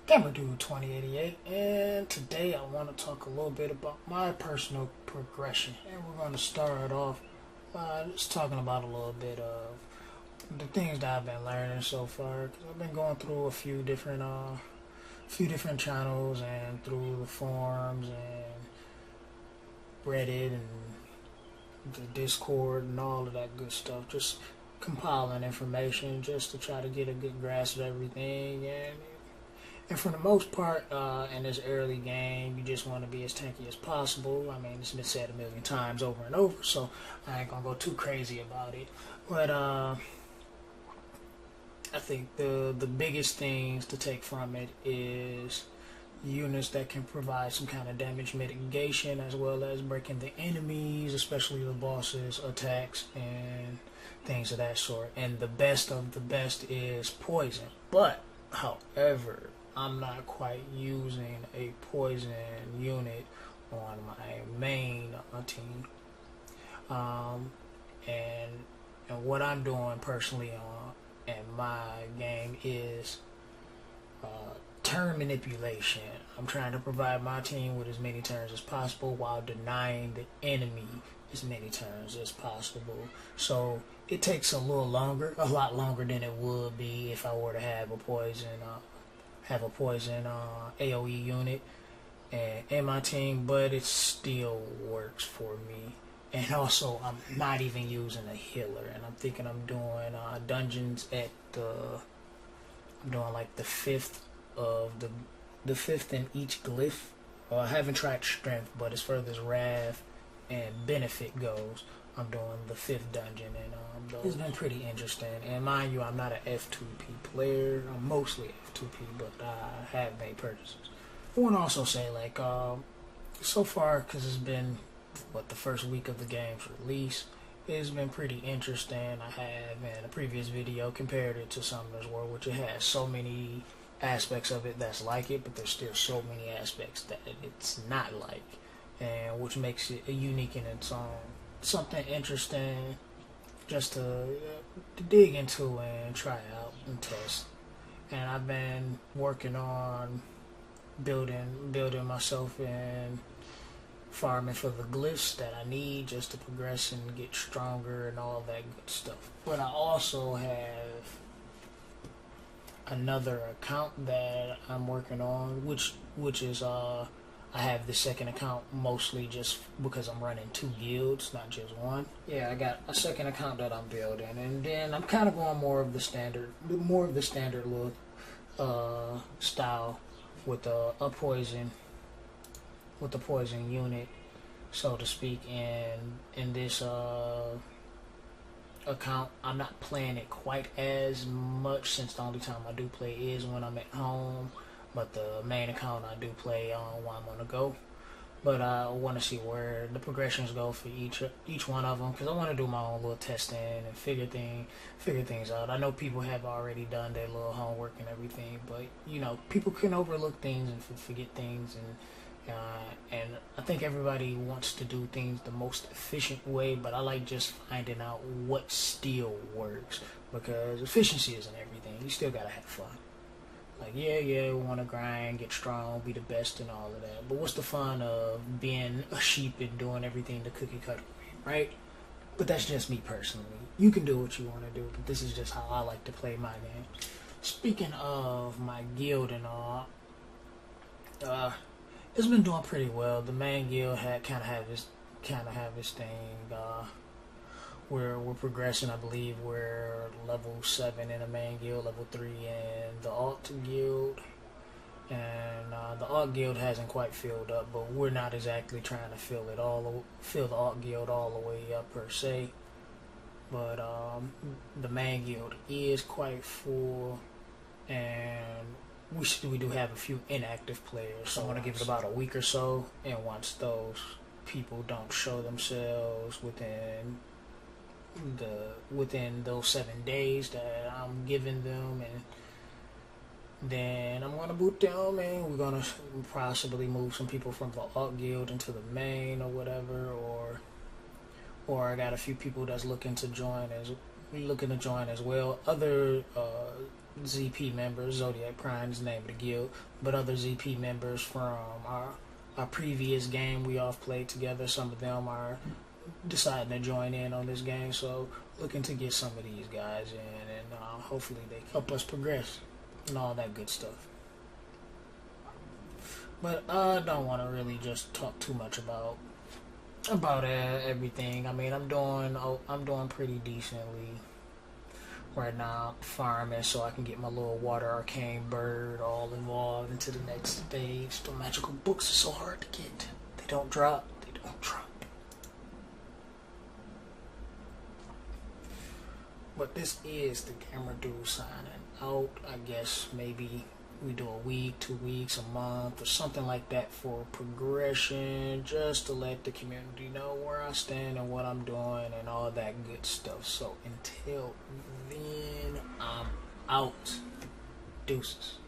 Gamer Dude 2088, and today I want to talk a little bit about my personal progression. And we're going to start off by just talking about a little bit of the things that I've been learning so far. Because I've been going through a few different channels and through the forums and Reddit and the Discord and all of that good stuff. Just compiling information just to try to get a good grasp of everything. And for the most part, in this early game, you just want to be as tanky as possible. I mean, it's been said a million times over and over, so I ain't gonna go too crazy about it. But I think the biggest things to take from it is units that can provide some kind of damage mitigation, as well as breaking the enemies, especially the bosses' attacks and things of that sort. And the best of the best is poison. But, however, I'm not quite using a poison unit on my main team. And what I'm doing personally in my game is turn manipulation. I'm trying to provide my team with as many turns as possible while denying the enemy as many turns as possible. So it takes a lot longer than it would be if I were to have a poison AoE unit in my team, but it still works for me. And also, I'm not even using a healer, and I'm thinking I'm doing dungeons at I'm doing like the fifth in each glyph. I haven't tried strength, but as far as Rav and benefit goes, I'm doing the fifth dungeon, and it's been pretty interesting. And mind you, I'm not an F2P player. I'm mostly F2P, but I have made purchases. I want to also say, like, so far, because it's been, the first week of the game's release, it's been pretty interesting. I have, in a previous video, compared it to Summoner's War, which it has so many aspects of it that's like it, but there's still so many aspects that it's not like, and which makes it unique in its own. Something interesting just to dig into and try out and test. And I've been working on building myself and farming for the glyphs that I need just to progress and get stronger and all that good stuff. But I also have another account that I'm working on, which is I have the second account mostly just because I'm running 2 guilds, not just one. Yeah, I got a second account that I'm building, and then I'm kind of going more of the standard look style with the poison unit, so to speak. And in this account, I'm not playing it quite as much, since the only time I do play is when I'm at home. But the main account I do play on while I'm on the go. But I want to see where the progressions go for each one of them, because I want to do my own little testing and figure things out. I know people have already done their little homework and everything, but you know, people can overlook things and forget things, and I think everybody wants to do things the most efficient way, but I like just finding out what still works, because efficiency isn't everything. You still gotta have fun. Like, yeah, we want to grind, get strong, be the best and all of that. But what's the fun of being a sheep and doing everything the cookie cutter way, right? But that's just me personally. You can do what you want to do, but this is just how I like to play my game. Speaking of my guild and all, it's been doing pretty well. The main guild kind of have this thing. We're progressing. I believe we're level 7 in the main guild, level 3 in the alt guild, and the alt guild hasn't quite filled up, but we're not exactly trying to fill the alt guild all the way up per se. But the main guild is quite full, and we do have a few inactive players. So I want to give it about a week or so, and once those people don't show themselves within those 7 days that I'm giving them, and then I'm gonna boot them, and we're gonna possibly move some people from the alt guild into the main or whatever, or I got a few people that's looking to join as well. Other ZP members. Zodiac Prime is the name of the guild, but other ZP members from our previous game we all played together. Some of them are deciding to join in on this game, so looking to get some of these guys in, and hopefully they help us progress and all that good stuff. But I don't want to really just talk too much about everything. I mean, I'm doing pretty decently right now, farming so I can get my little water arcane bird all involved into the next stage. The magical books are so hard to get. They don't drop. But this is the Gamer Dude signing out. I guess maybe we do a week, 2 weeks, a month, or something like that for progression, just to let the community know where I stand and what I'm doing and all that good stuff. So until then, I'm out. Deuces.